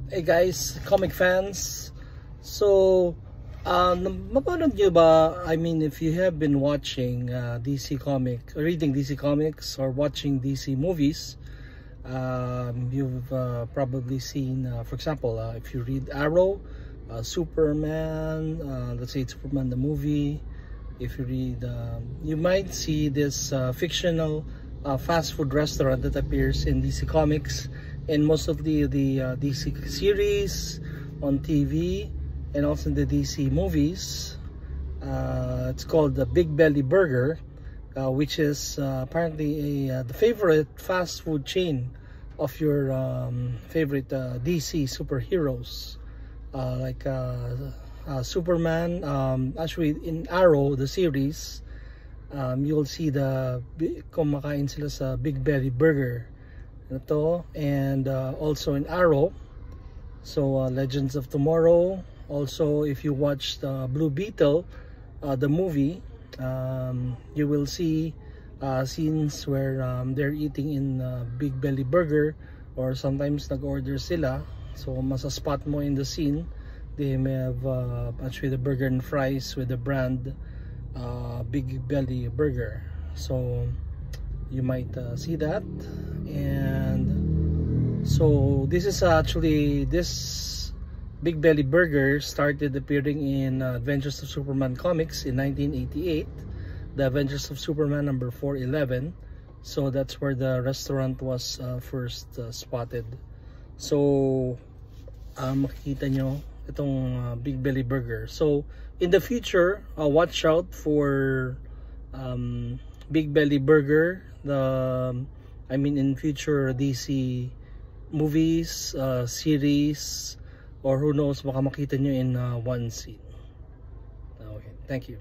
Hey guys, comic fans. So, mapanood nyo ba, if you have been watching DC comic, reading DC comics or watching DC movies, you've probably seen, for example, if you read Arrow, Superman, let's say it's Superman the movie. If you read, you might see this fictional fast food restaurant that appears in DC Comics and most of the DC series on TV and also in the DC movies. It's called the Big Belly Burger, which is apparently the favorite fast food chain of your favorite DC superheroes, like Superman. Actually, in Arrow, the series, you'll see kumakain sila sa Big Belly Burger ito, and also in Arrow. So Legends of Tomorrow. Also, if you watch the Blue Beetle, the movie, you will see scenes where they're eating in Big Belly Burger, or sometimes nag-order sila. So masa-spot mo in the scene, they may have actually the burger and fries with the brand Big Belly Burger. So you might see that. And so this is actually, this Big Belly Burger started appearing in Adventures of Superman comics in 1988, the Adventures of Superman number 411. So that's where the restaurant was first spotted. So makikita nyo itong Big Belly Burger. So in the future, watch out for Big Belly Burger, in future DC movies, series, or who knows, baka makita nyo in one scene. Okay, thank you.